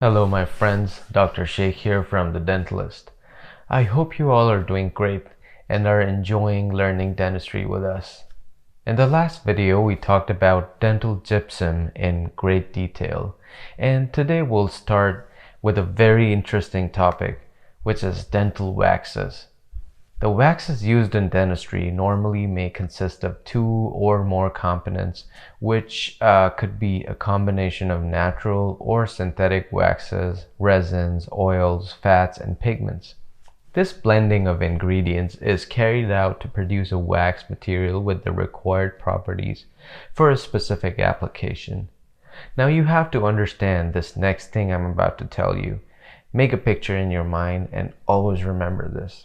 Hello my friends, Dr. Sheikh here from The Dentalist. I hope you all are doing great and are enjoying learning dentistry with us. In the last video we talked about dental gypsum in great detail, and today we'll start with a very interesting topic, which is dental waxes. The waxes used in dentistry normally may consist of two or more components, which could be a combination of natural or synthetic waxes, resins, oils, fats, and pigments. This blending of ingredients is carried out to produce a wax material with the required properties for a specific application. Now you have to understand this next thing I'm about to tell you. Make a picture in your mind and always remember this.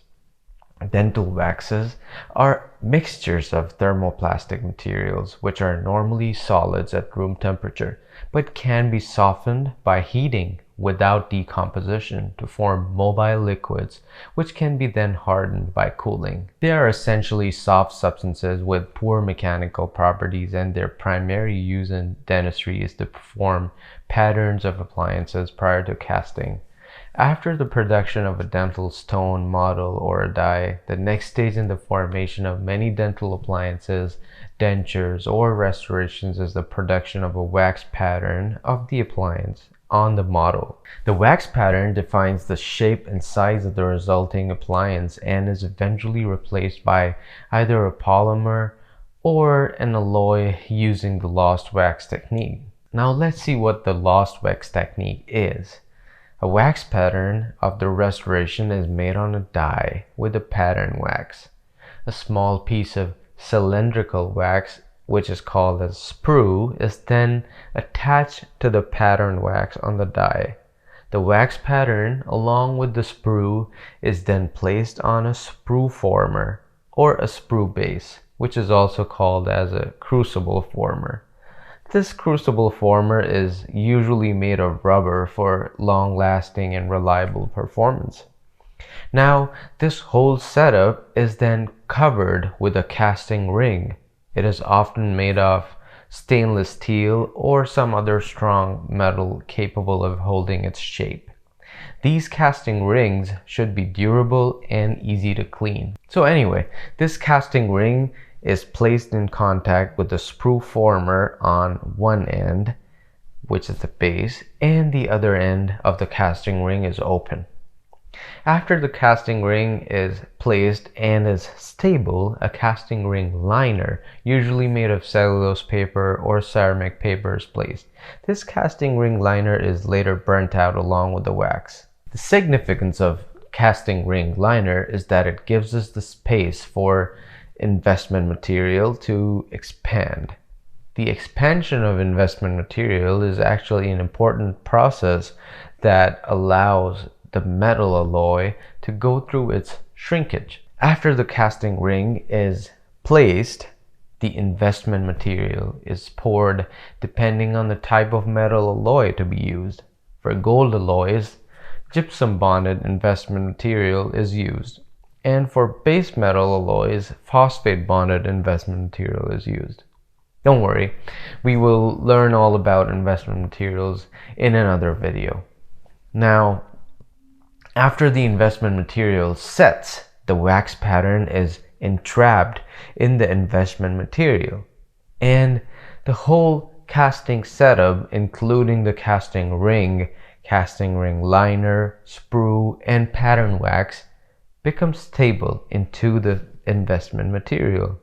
Dental waxes are mixtures of thermoplastic materials which are normally solids at room temperature but can be softened by heating without decomposition to form mobile liquids which can be then hardened by cooling. They are essentially soft substances with poor mechanical properties, and their primary use in dentistry is to form patterns of appliances prior to casting. After the production of a dental stone, model, or a die, the next stage in the formation of many dental appliances, dentures, or restorations is the production of a wax pattern of the appliance on the model. The wax pattern defines the shape and size of the resulting appliance and is eventually replaced by either a polymer or an alloy using the lost wax technique. Now let's see what the lost wax technique is. A wax pattern of the restoration is made on a die with a pattern wax. A small piece of cylindrical wax, which is called a sprue, is then attached to the pattern wax on the die. The wax pattern along with the sprue is then placed on a sprue former or a sprue base, which is also called as a crucible former. This crucible former is usually made of rubber for long-lasting and reliable performance. Now, this whole setup is then covered with a casting ring. It is often made of stainless steel or some other strong metal capable of holding its shape. These casting rings should be durable and easy to clean. So anyway, this casting ring is placed in contact with the sprue former on one end, which is the base, and the other end of the casting ring is open. After the casting ring is placed and is stable, a casting ring liner, usually made of cellulose paper or ceramic paper, is placed. This casting ring liner is later burnt out along with the wax. The significance of casting ring liner is that it gives us the space for investment material to expand. The expansion of investment material is actually an important process that allows the metal alloy to go through its shrinkage. After the casting ring is placed, the investment material is poured depending on the type of metal alloy to be used. For gold alloys, gypsum bonded investment material is used. And for base metal alloys, phosphate bonded investment material is used. Don't worry, we will learn all about investment materials in another video. Now, after the investment material sets, the wax pattern is entrapped in the investment material. And the whole casting setup, including the casting ring liner, sprue, and pattern wax, becomes stable into the investment material.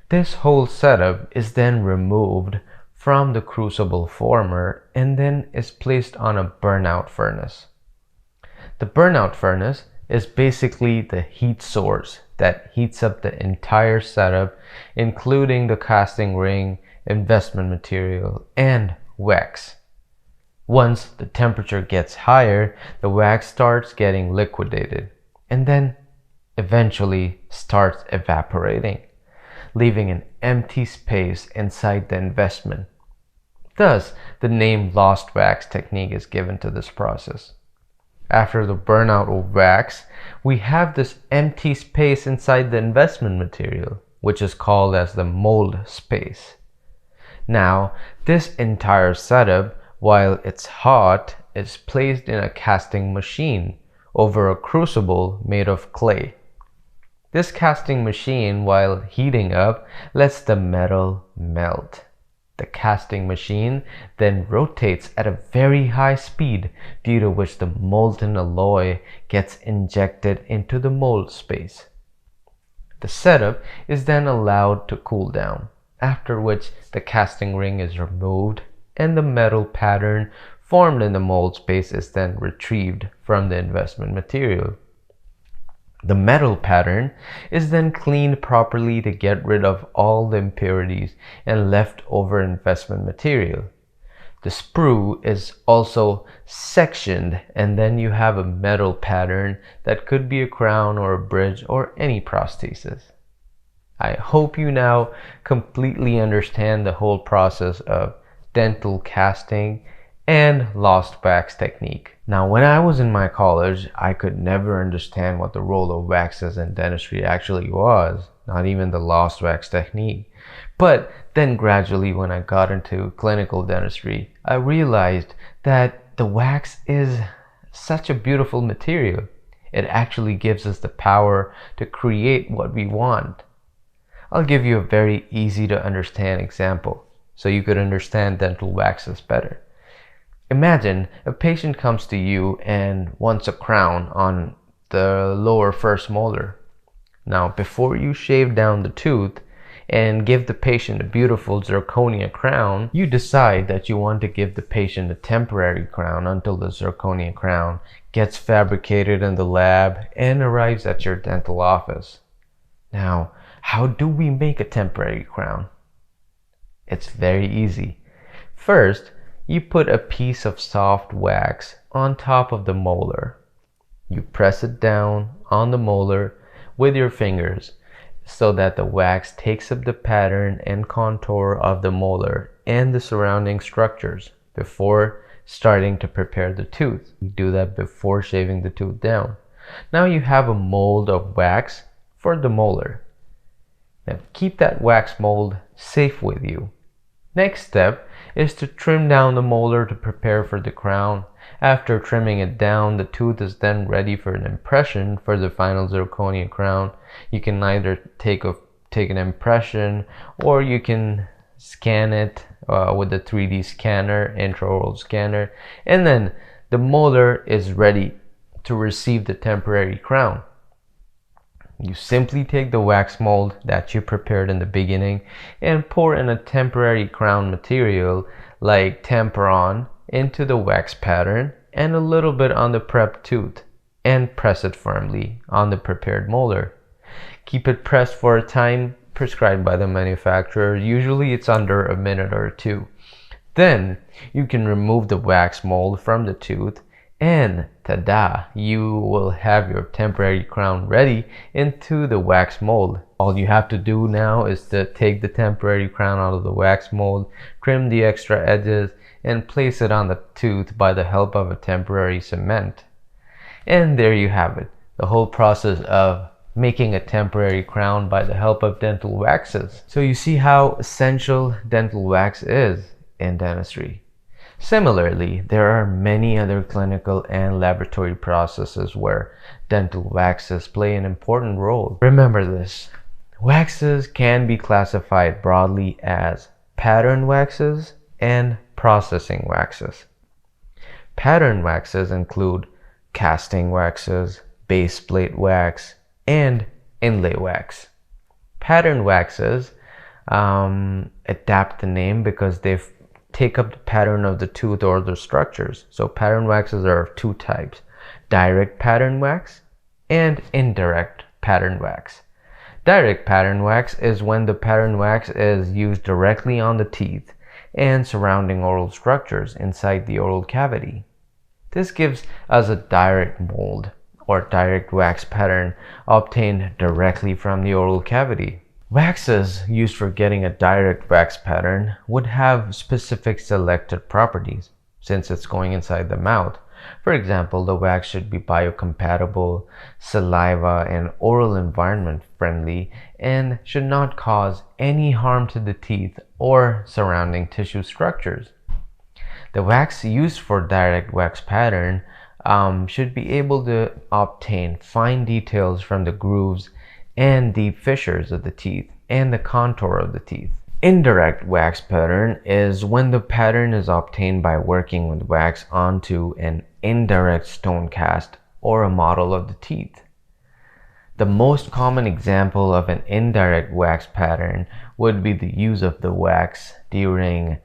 This whole setup is then removed from the crucible former and then is placed on a burnout furnace. The burnout furnace is basically the heat source that heats up the entire setup, including the casting ring, investment material, and wax. Once the temperature gets higher, the wax starts getting liquidated and then eventually starts evaporating, leaving an empty space inside the investment. Thus, the name lost wax technique is given to this process. After the burnout of wax, we have this empty space inside the investment material, which is called as the mold space. Now, this entire setup, while it's hot, is placed in a casting machine over a crucible made of clay. This casting machine, while heating up, lets the metal melt. The casting machine then rotates at a very high speed, due to which the molten alloy gets injected into the mold space. The setup is then allowed to cool down, after which the casting ring is removed and the metal pattern formed in the mold space is then retrieved from the investment material. The metal pattern is then cleaned properly to get rid of all the impurities and leftover investment material. The sprue is also sectioned, and then you have a metal pattern that could be a crown or a bridge or any prosthesis. I hope you now completely understand the whole process of dental casting and lost wax technique. Now, when I was in my college, I could never understand what the role of waxes in dentistry actually was, not even the lost wax technique. But then gradually, when I got into clinical dentistry, I realized that the wax is such a beautiful material. It actually gives us the power to create what we want. I'll give you a very easy to understand example so you could understand dental waxes better. Imagine a patient comes to you and wants a crown on the lower first molar. Now, before you shave down the tooth and give the patient a beautiful zirconia crown, you decide that you want to give the patient a temporary crown until the zirconia crown gets fabricated in the lab and arrives at your dental office. Now, how do we make a temporary crown? It's very easy. First, you put a piece of soft wax on top of the molar. You press it down on the molar with your fingers so that the wax takes up the pattern and contour of the molar and the surrounding structures before starting to prepare the tooth. You do that before shaving the tooth down. Now you have a mold of wax for the molar. Now keep that wax mold safe with you. Next step is to trim down the molar to prepare for the crown. After trimming it down, the tooth is then ready for an impression for the final zirconia crown. You can either take an impression, or you can scan it with the 3D scanner, intraoral scanner, and then the molar is ready to receive the temporary crown. You simply take the wax mold that you prepared in the beginning and pour in a temporary crown material like Temperon into the wax pattern and a little bit on the prepped tooth, and press it firmly on the prepared molar. Keep it pressed for a time prescribed by the manufacturer. Usually it's under a minute or two. Then you can remove the wax mold from the tooth, and tada, you will have your temporary crown ready into the wax mold. All you have to do now is to take the temporary crown out of the wax mold, trim the extra edges, and place it on the tooth by the help of a temporary cement. And there you have it, the whole process of making a temporary crown by the help of dental waxes. So you see how essential dental wax is in dentistry. Similarly, there are many other clinical and laboratory processes where dental waxes play an important role. Remember this: waxes can be classified broadly as pattern waxes and processing waxes. Pattern waxes include casting waxes, baseplate wax, and inlay wax. Pattern waxes adapt the name because they take up the pattern of the tooth or the structures. So pattern waxes are of two types: direct pattern wax and indirect pattern wax. Direct pattern wax is when the pattern wax is used directly on the teeth and surrounding oral structures inside the oral cavity. This gives us a direct mold or direct wax pattern obtained directly from the oral cavity. Waxes used for getting a direct wax pattern would have specific selected properties since it's going inside the mouth. For example, the wax should be biocompatible, saliva and oral environment friendly, and should not cause any harm to the teeth or surrounding tissue structures. The wax used for direct wax pattern should be able to obtain fine details from the grooves and deep fissures of the teeth and the contour of the teeth. Indirect wax pattern is when the pattern is obtained by working with wax onto an indirect stone cast or a model of the teeth. The most common example of an indirect wax pattern would be the use of the wax during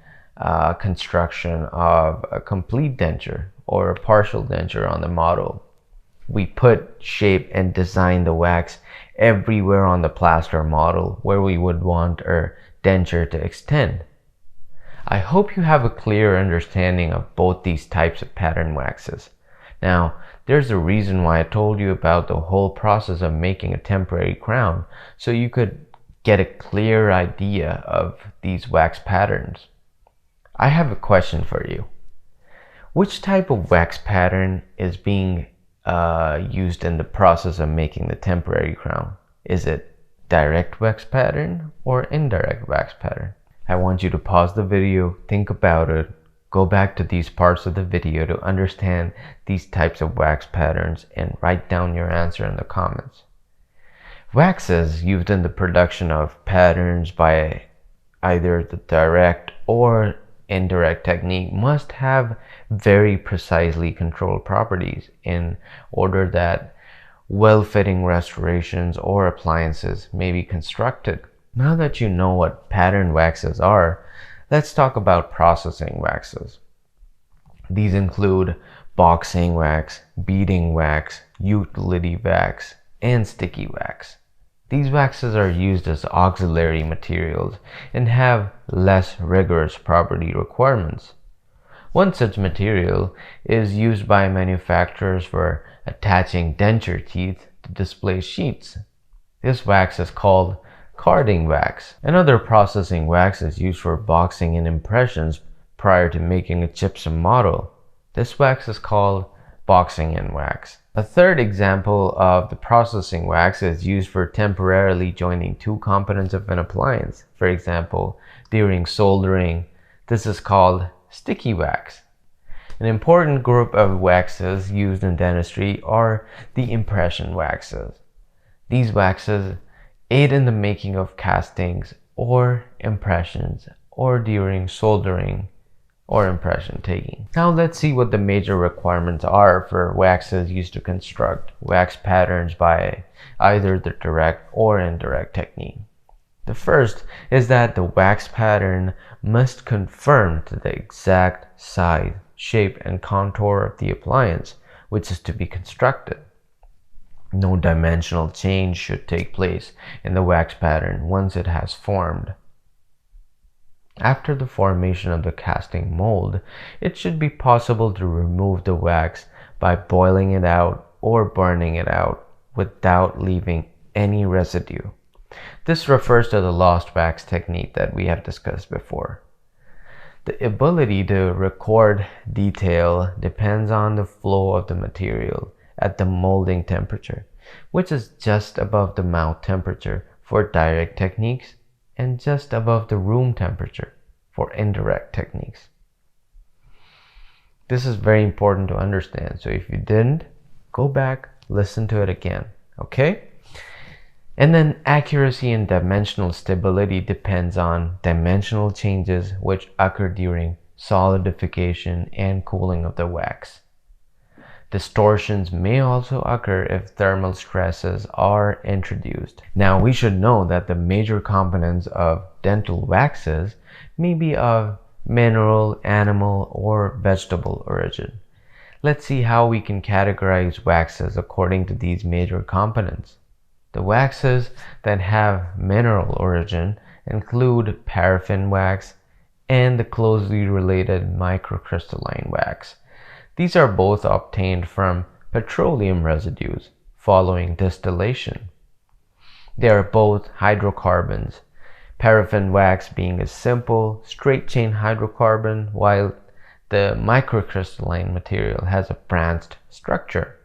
construction of a complete denture or a partial denture on the model. We put, shape, and design the wax everywhere on the plaster model where we would want our denture to extend. I hope you have a clear understanding of both these types of pattern waxes. Now, there's a reason why I told you about the whole process of making a temporary crown, so you could get a clear idea of these wax patterns. I have a question for you. Which type of wax pattern is being used in the process of making the temporary crown? Is it direct wax pattern or indirect wax pattern? I want you to pause the video, think about it, go back to these parts of the video to understand these types of wax patterns and write down your answer in the comments. Waxes used in the production of patterns by either the direct or indirect technique must have very precisely controlled properties in order that well-fitting restorations or appliances may be constructed. Now that you know what pattern waxes are, let's talk about processing waxes. These include boxing wax, beading wax, utility wax, and sticky wax. These waxes are used as auxiliary materials and have less rigorous property requirements. One such material is used by manufacturers for attaching denture teeth to display sheets. This wax is called carding wax. Another processing wax is used for boxing and impressions prior to making a gypsum model. This wax is called boxing in wax. A third example of the processing wax is used for temporarily joining two components of an appliance. For example, during soldering, this is called sticky wax. An important group of waxes used in dentistry are the impression waxes. These waxes aid in the making of castings or impressions or during soldering or impression taking. Now let's see what the major requirements are for waxes used to construct wax patterns by either the direct or indirect technique. The first is that the wax pattern must conform to the exact size, shape, and contour of the appliance which is to be constructed. No dimensional change should take place in the wax pattern once it has formed. After the formation of the casting mold, it should be possible to remove the wax by boiling it out or burning it out without leaving any residue. This refers to the lost wax technique that we have discussed before. The ability to record detail depends on the flow of the material at the molding temperature, which is just above the mouth temperature for direct techniques and just above the room temperature for indirect techniques. This is very important to understand, so if you didn't, go back, listen to it again, okay? And then accuracy and dimensional stability depends on dimensional changes which occur during solidification and cooling of the wax. Distortions may also occur if thermal stresses are introduced. Now we should know that the major components of dental waxes may be of mineral, animal, or vegetable origin. Let's see how we can categorize waxes according to these major components. The waxes that have mineral origin include paraffin wax and the closely related microcrystalline wax. These are both obtained from petroleum residues following distillation. They are both hydrocarbons, paraffin wax being a simple straight-chain hydrocarbon, while the microcrystalline material has a branched structure.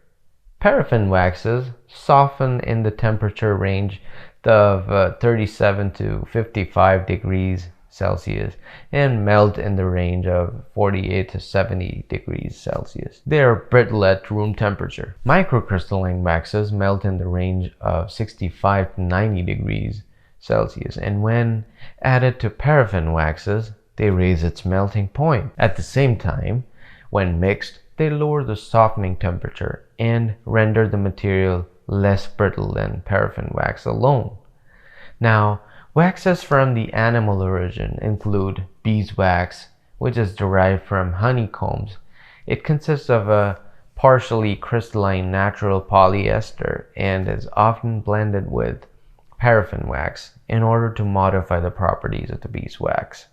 Paraffin waxes soften in the temperature range of 37 to 55 degrees Celsius and melt in the range of 48 to 70 degrees Celsius. They are brittle at room temperature. Microcrystalline waxes melt in the range of 65 to 90 degrees Celsius, and when added to paraffin waxes, they raise its melting point. At the same time, when mixed, they lower the softening temperature and render the material less brittle than paraffin wax alone. Now, waxes from the animal origin include beeswax, which is derived from honeycombs. It consists of a partially crystalline natural polyester and is often blended with paraffin wax in order to modify the properties of the beeswax.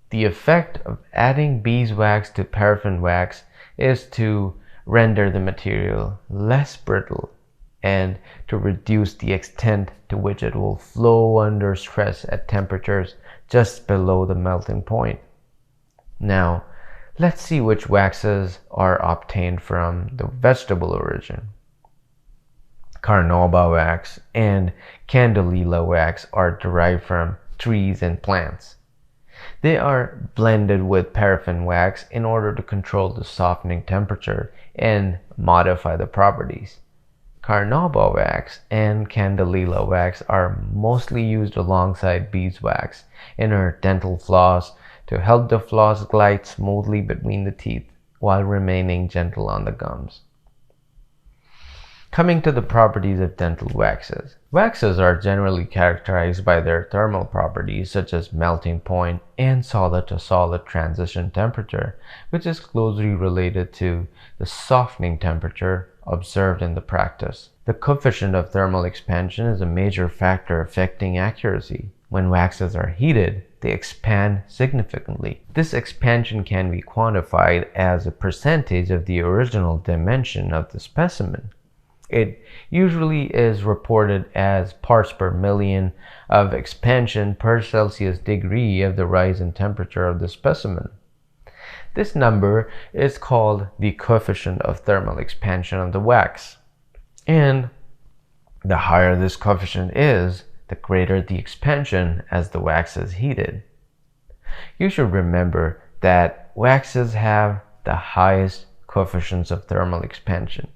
The effect of adding beeswax to paraffin wax is to render the material less brittle and to reduce the extent to which it will flow under stress at temperatures just below the melting point. Now, let's see which waxes are obtained from the vegetable origin. Carnauba wax and candelilla wax are derived from trees and plants. They are blended with paraffin wax in order to control the softening temperature and modify the properties. Carnauba wax and candelilla wax are mostly used alongside beeswax in our dental floss to help the floss glide smoothly between the teeth while remaining gentle on the gums. Coming to the properties of dental waxes. Waxes are generally characterized by their thermal properties such as melting point and solid-to-solid transition temperature, which is closely related to the softening temperature observed in the practice. The coefficient of thermal expansion is a major factor affecting accuracy. When waxes are heated, they expand significantly. This expansion can be quantified as a percentage of the original dimension of the specimen. It usually is reported as parts per million of expansion per Celsius degree of the rise in temperature of the specimen. This number is called the coefficient of thermal expansion of the wax. And the higher this coefficient is, the greater the expansion as the wax is heated. You should remember that waxes have the highest coefficients of thermal expansion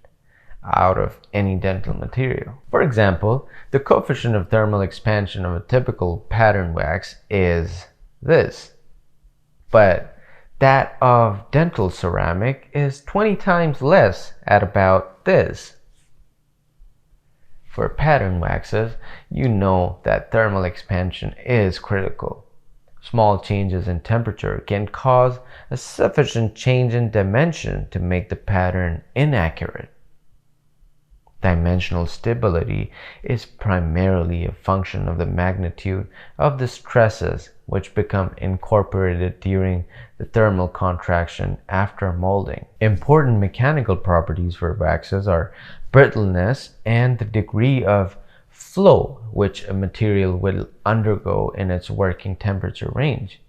out of any dental material. For example, the coefficient of thermal expansion of a typical pattern wax is this, but that of dental ceramic is 20 times less at about this. For pattern waxes, you know that thermal expansion is critical. Small changes in temperature can cause a sufficient change in dimension to make the pattern inaccurate. Dimensional stability is primarily a function of the magnitude of the stresses which become incorporated during the thermal contraction after molding. Important mechanical properties for waxes are brittleness and the degree of flow which a material will undergo in its working temperature range.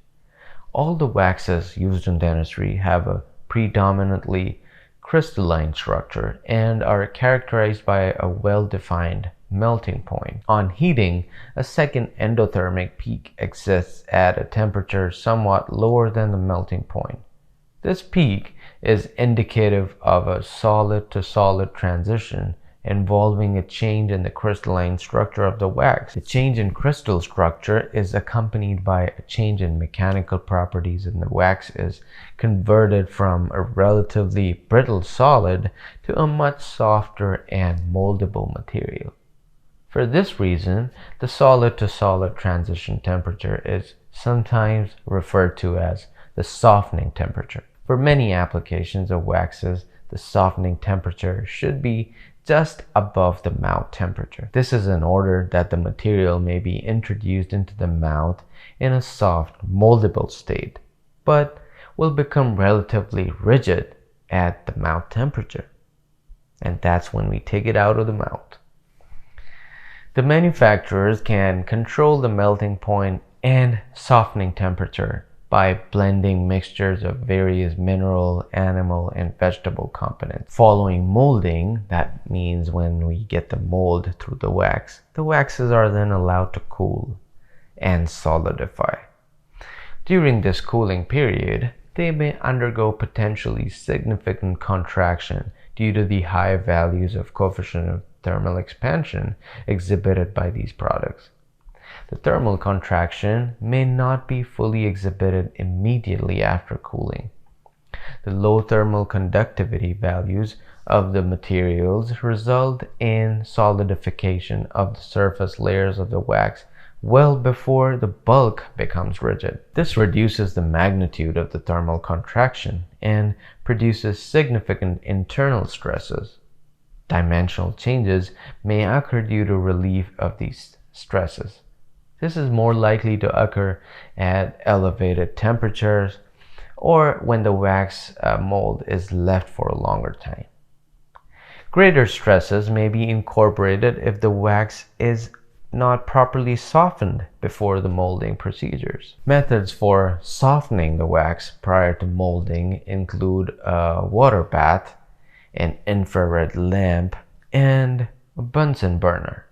All the waxes used in dentistry have a predominantly crystalline structure and are characterized by a well-defined melting point. On heating, a second endothermic peak exists at a temperature somewhat lower than the melting point. This peak is indicative of a solid-to-solid transition involving a change in the crystalline structure of the wax. The change in crystal structure is accompanied by a change in mechanical properties, and the wax is converted from a relatively brittle solid to a much softer and moldable material. For this reason, the solid-to-solid transition temperature is sometimes referred to as the softening temperature. For many applications of waxes, the softening temperature should be just above the mouth temperature. This is in order that the material may be introduced into the mouth in a soft, moldable state, but will become relatively rigid at the mouth temperature. And that's when we take it out of the mouth. The manufacturers can control the melting point and softening temperature by blending mixtures of various mineral, animal, and vegetable components. Following molding, that means when we get the mold through the waxes are then allowed to cool and solidify. During this cooling period, they may undergo potentially significant contraction due to the high values of coefficient of thermal expansion exhibited by these products. The thermal contraction may not be fully exhibited immediately after cooling. The low thermal conductivity values of the materials result in solidification of the surface layers of the wax well before the bulk becomes rigid. This reduces the magnitude of the thermal contraction and produces significant internal stresses. Dimensional changes may occur due to relief of these stresses. This is more likely to occur at elevated temperatures or when the wax mold is left for a longer time. Greater stresses may be incorporated if the wax is not properly softened before the molding procedures. Methods for softening the wax prior to molding include a water bath, an infrared lamp, and a Bunsen burner.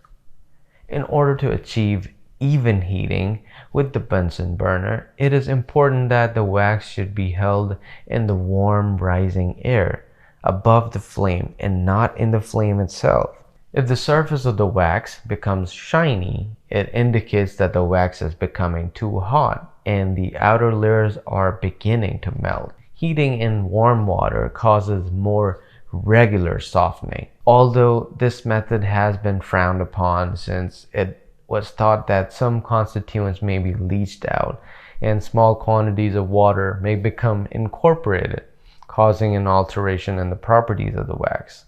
In order to achieve even heating with the Bunsen burner, it is important that the wax should be held in the warm rising air above the flame and not in the flame itself. If the surface of the wax becomes shiny, it indicates that the wax is becoming too hot and the outer layers are beginning to melt. Heating in warm water causes more regular softening. Although this method has been frowned upon since it was thought that some constituents may be leached out and small quantities of water may become incorporated, causing an alteration in the properties of the wax.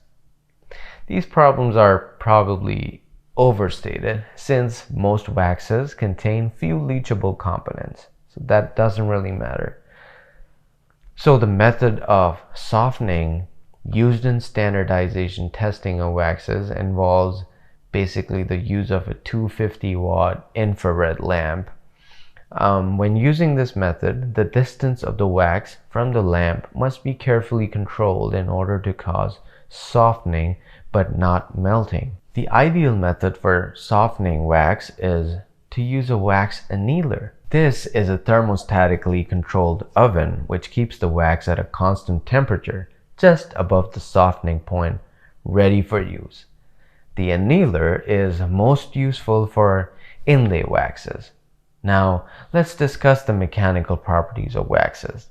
These problems are probably overstated since most waxes contain few leachable components, so that doesn't really matter. So the method of softening used in standardization testing of waxes involves basically the use of a 250-watt infrared lamp. When using this method, the distance of the wax from the lamp must be carefully controlled in order to cause softening but not melting. The ideal method for softening wax is to use a wax annealer. This is a thermostatically controlled oven which keeps the wax at a constant temperature just above the softening point, ready for use. The annealer is most useful for inlay waxes. Now, let's discuss the mechanical properties of waxes.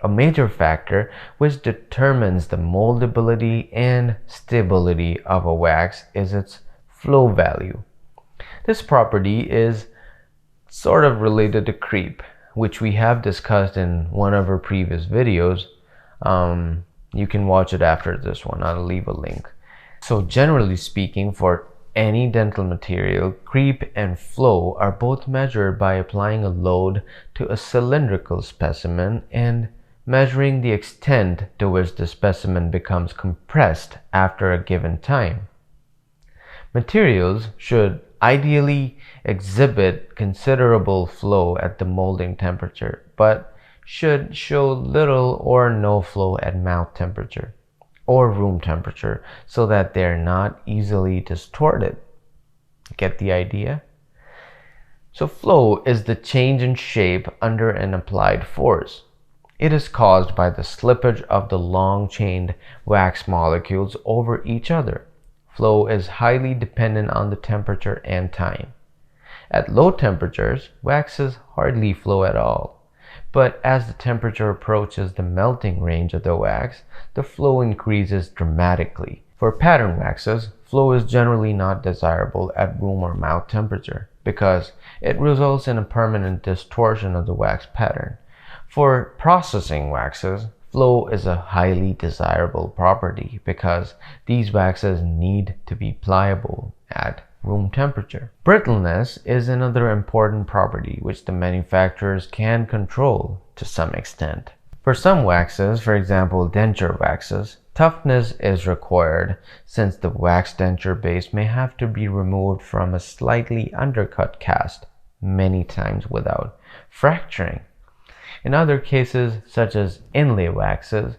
A major factor which determines the moldability and stability of a wax is its flow value. This property is sort of related to creep, which we have discussed in one of our previous videos. You can watch it after this one. I'll leave a link. So generally speaking, for any dental material, creep and flow are both measured by applying a load to a cylindrical specimen and measuring the extent to which the specimen becomes compressed after a given time. Materials should ideally exhibit considerable flow at the molding temperature, but should show little or no flow at mouth temperature or room temperature so that they're not easily distorted. Get the idea? So flow is the change in shape under an applied force. It is caused by the slippage of the long-chained wax molecules over each other. Flow is highly dependent on the temperature and time. At low temperatures, waxes hardly flow at all. But as the temperature approaches the melting range of the wax, the flow increases dramatically. For pattern waxes, flow is generally not desirable at room or mouth temperature because it results in a permanent distortion of the wax pattern. For processing waxes, flow is a highly desirable property because these waxes need to be pliable at room temperature. Brittleness is another important property which the manufacturers can control to some extent. For some waxes, for example denture waxes, toughness is required since the wax denture base may have to be removed from a slightly undercut cast many times without fracturing. In other cases, such as inlay waxes,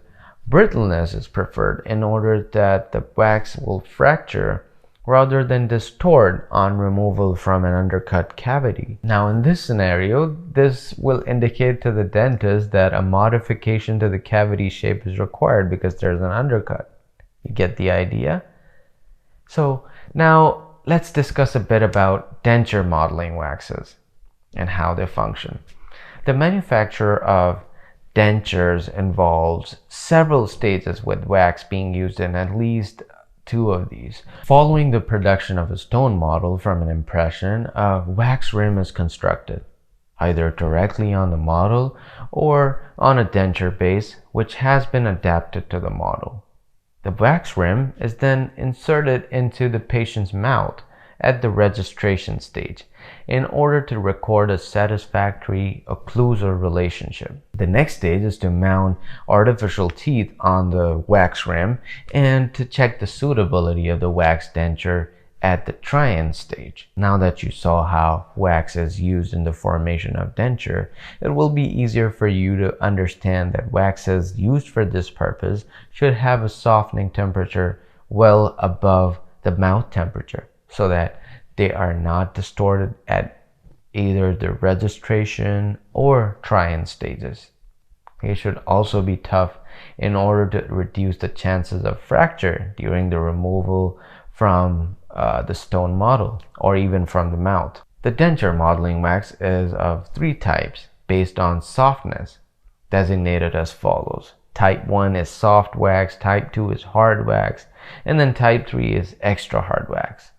brittleness is preferred in order that the wax will fracture rather than distort on removal from an undercut cavity. Now in this scenario, this will indicate to the dentist that a modification to the cavity shape is required because there's an undercut. You get the idea? So now let's discuss a bit about denture modeling waxes and how they function. The manufacture of dentures involves several stages, with wax being used in at least 2 of these. Following the production of a stone model from an impression, a wax rim is constructed, either directly on the model or on a denture base which has been adapted to the model. The wax rim is then inserted into the patient's mouth at the registration stage in order to record a satisfactory occlusal relationship. The next stage is to mount artificial teeth on the wax rim and to check the suitability of the wax denture at the try-in stage. Now that you saw how wax is used in the formation of denture, it will be easier for you to understand that waxes used for this purpose should have a softening temperature well above the mouth temperature, so that they are not distorted at either the registration or try-in stages. They should also be tough in order to reduce the chances of fracture during the removal from the stone model or even from the mouth. The denture modeling wax is of 3 types based on softness, designated as follows. Type 1 is soft wax, type 2 is hard wax, and then type 3 is extra hard wax.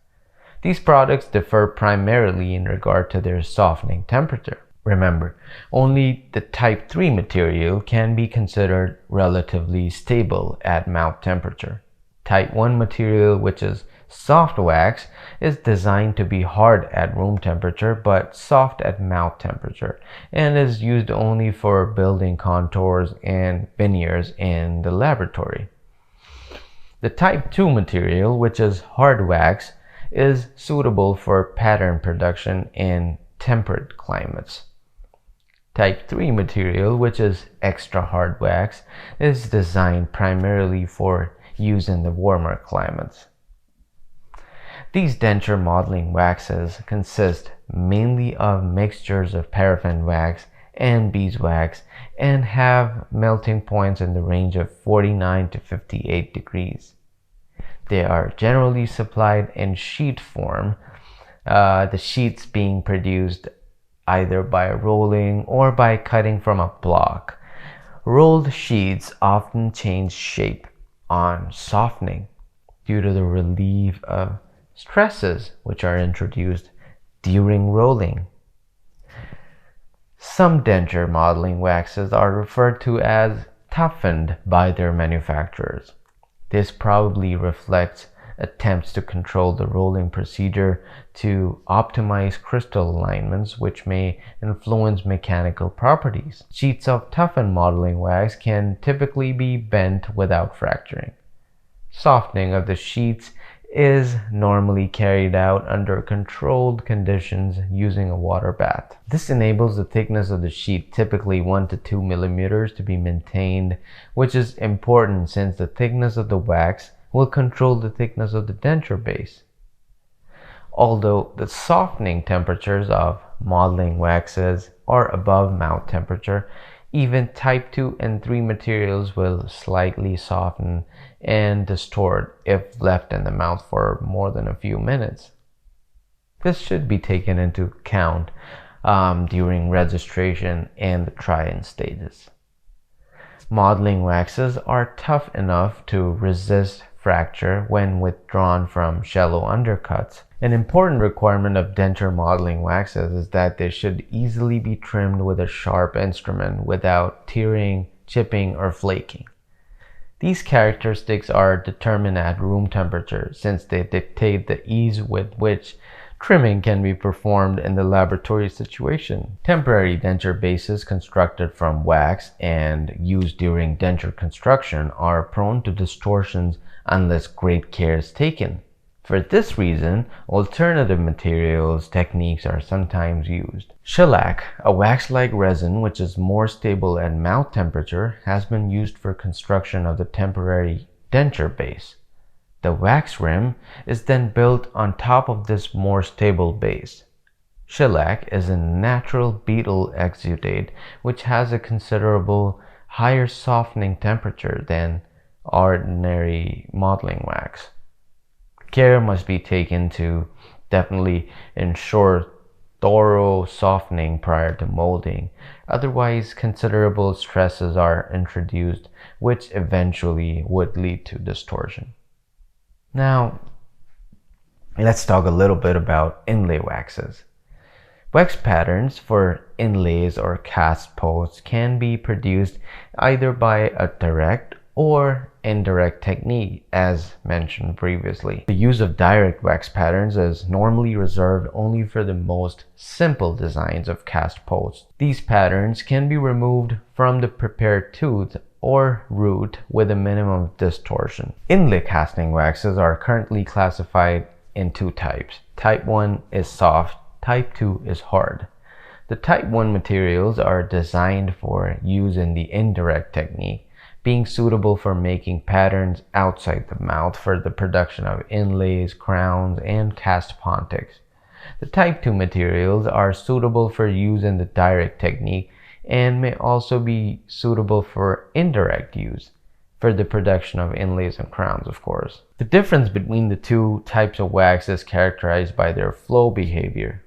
These products differ primarily in regard to their softening temperature. Remember, only the type 3 material can be considered relatively stable at mouth temperature. Type 1 material, which is soft wax, is designed to be hard at room temperature but soft at mouth temperature, and is used only for building contours and veneers in the laboratory. The type 2 material, which is hard wax, is suitable for pattern production in temperate climates. Type 3 material, which is extra hard wax, is designed primarily for use in the warmer climates. These denture modeling waxes consist mainly of mixtures of paraffin wax and beeswax and have melting points in the range of 49 to 58 degrees. They are generally supplied in sheet form, the sheets being produced either by rolling or by cutting from a block. Rolled sheets often change shape on softening due to the relief of stresses which are introduced during rolling. Some denture modeling waxes are referred to as toughened by their manufacturers. This probably reflects attempts to control the rolling procedure to optimize crystal alignments, which may influence mechanical properties. Sheets of toughened modeling wax can typically be bent without fracturing. Softening of the sheets is normally carried out under controlled conditions using a water bath. This enables the thickness of the sheet, typically 1 to 2 millimeters, to be maintained, which is important since the thickness of the wax will control the thickness of the denture base. Although the softening temperatures of modeling waxes are above mouth temperature, even type 2 and 3 materials will slightly soften and distort if left in the mouth for more than a few minutes. This should be taken into account during registration and the try-in stages. Modeling waxes are tough enough to resist fracture when withdrawn from shallow undercuts. An important requirement of denture modeling waxes is that they should easily be trimmed with a sharp instrument without tearing, chipping, or flaking. These characteristics are determined at room temperature, since they dictate the ease with which trimming can be performed in the laboratory situation. Temporary denture bases constructed from wax and used during denture construction are prone to distortions unless great care is taken. For this reason, alternative materials techniques are sometimes used. Shellac, a wax-like resin which is more stable at mouth temperature, has been used for construction of the temporary denture base. The wax rim is then built on top of this more stable base. Shellac is a natural beetle exudate which has a considerable higher softening temperature than ordinary modeling wax. Care must be taken to definitely ensure thorough softening prior to molding, otherwise considerable stresses are introduced which eventually would lead to distortion. Now, let's talk a little bit about inlay waxes. Wax patterns for inlays or cast posts can be produced either by a direct or indirect technique, as mentioned previously. The use of direct wax patterns is normally reserved only for the most simple designs of cast posts. These patterns can be removed from the prepared tooth or root with a minimum of distortion. Inlay casting waxes are currently classified in two types. Type 1 is soft, Type 2 is hard. The Type 1 materials are designed for use in the indirect technique, being suitable for making patterns outside the mouth for the production of inlays, crowns, and cast pontics. The Type 2 materials are suitable for use in the direct technique and may also be suitable for indirect use for the production of inlays and crowns, of course. The difference between the two types of wax is characterized by their flow behavior.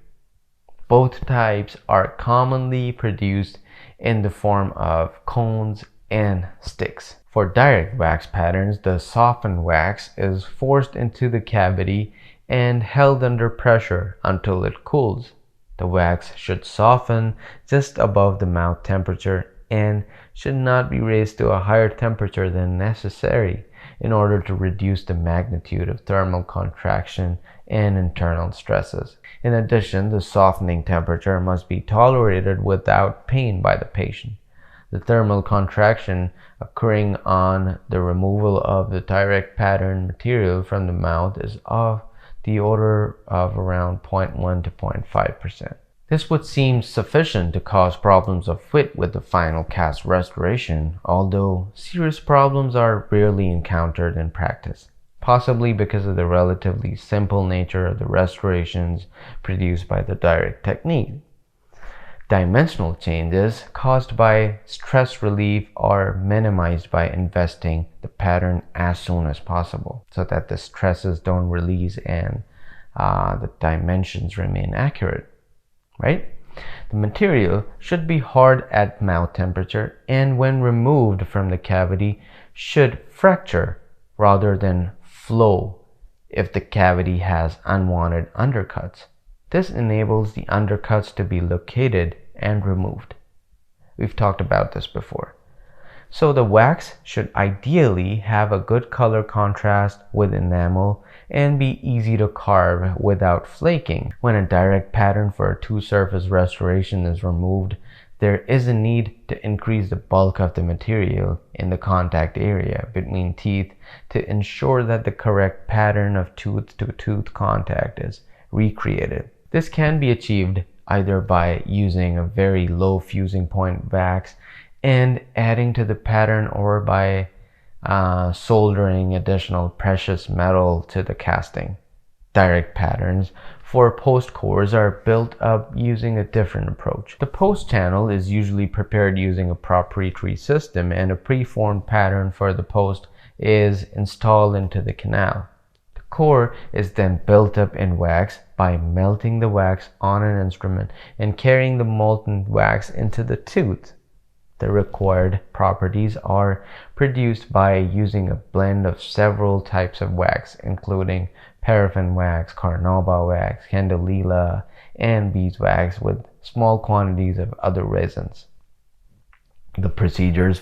Both types are commonly produced in the form of cones and sticks. For direct wax patterns, the softened wax is forced into the cavity and held under pressure until it cools. The wax should soften just above the mouth temperature and should not be raised to a higher temperature than necessary in order to reduce the magnitude of thermal contraction and internal stresses. In addition, the softening temperature must be tolerated without pain by the patient. The thermal contraction occurring on the removal of the direct pattern material from the mouth is of the order of around 0.1 to 0.5%. This would seem sufficient to cause problems of fit with the final cast restoration, although serious problems are rarely encountered in practice, possibly because of the relatively simple nature of the restorations produced by the direct technique. Dimensional changes caused by stress relief are minimized by investing the pattern as soon as possible so that the stresses don't release and the dimensions remain accurate. Right? The material should be hard at mouth temperature and when removed from the cavity should fracture rather than flow if the cavity has unwanted undercuts. This enables the undercuts to be located and removed. We've talked about this before. So the wax should ideally have a good color contrast with enamel and be easy to carve without flaking. When a direct pattern for a two-surface restoration is removed, there is a need to increase the bulk of the material in the contact area between teeth to ensure that the correct pattern of tooth-to-tooth contact is recreated. This can be achieved either by using a very low fusing point wax and adding to the pattern or by soldering additional precious metal to the casting. Direct patterns for post cores are built up using a different approach. The post channel is usually prepared using a proprietary system and a preformed pattern for the post is installed into the canal. The core is then built up in wax by melting the wax on an instrument and carrying the molten wax into the tooth. The required properties are produced by using a blend of several types of wax, including paraffin wax, carnauba wax, candelilla, and beeswax with small quantities of other resins. The procedure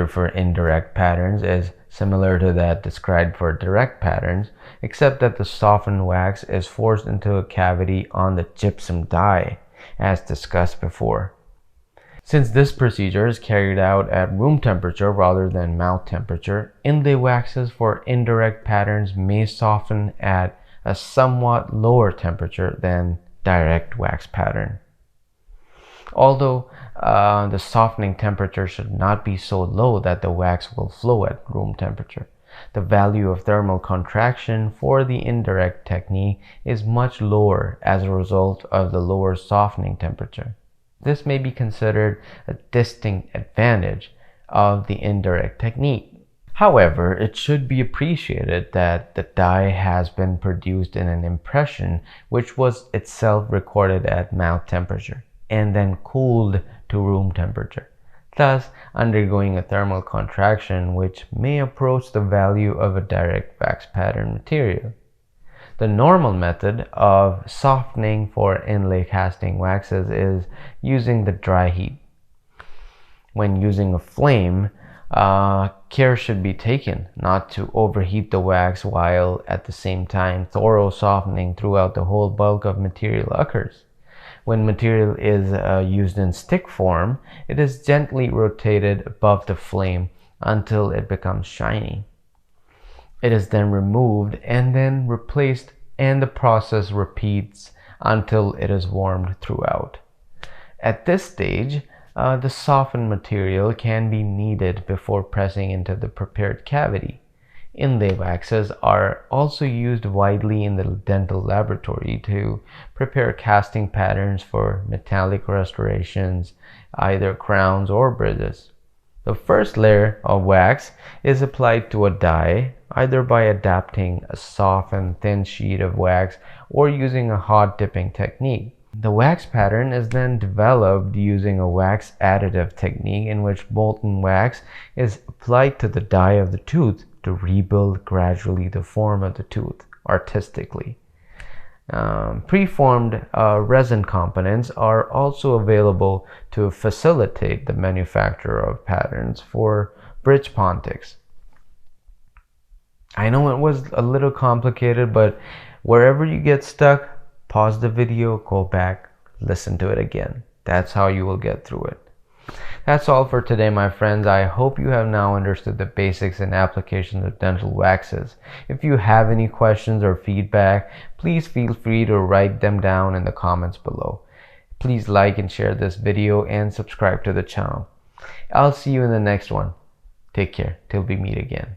for indirect patterns is similar to that described for direct patterns, except that the softened wax is forced into a cavity on the gypsum die, as discussed before. Since this procedure is carried out at room temperature rather than mouth temperature, inlay waxes for indirect patterns may soften at a somewhat lower temperature than direct wax pattern. Although the softening temperature should not be so low that the wax will flow at room temperature. The value of thermal contraction for the indirect technique is much lower as a result of the lower softening temperature. This may be considered a distinct advantage of the indirect technique. However, it should be appreciated that the dye has been produced in an impression which was itself recorded at mouth temperature and then cooled to room temperature, thus undergoing a thermal contraction which may approach the value of a direct wax pattern material. The normal method of softening for inlay casting waxes is using the dry heat. When using a flame, care should be taken not to overheat the wax while at the same time thorough softening throughout the whole bulk of material occurs. When material is used in stick form, it is gently rotated above the flame until it becomes shiny. It is then removed and then replaced, and the process repeats until it is warmed throughout. At this stage, the softened material can be kneaded before pressing into the prepared cavity. Inlay waxes are also used widely in the dental laboratory to prepare casting patterns for metallic restorations, either crowns or bridges. The first layer of wax is applied to a die, either by adapting a soft and thin sheet of wax or using a hot dipping technique. The wax pattern is then developed using a wax additive technique in which molten wax is applied to the die of the tooth to rebuild gradually the form of the tooth artistically. Preformed resin components are also available to facilitate the manufacture of patterns for bridge pontics. I know it was a little complicated, but wherever you get stuck, pause the video, go back, listen to it again. That's how you will get through it. That's all for today, my friends. I hope you have now understood the basics and applications of dental waxes. If you have any questions or feedback, please feel free to write them down in the comments below. Please like and share this video and subscribe to the channel. I'll see you in the next one. Take care till we meet again.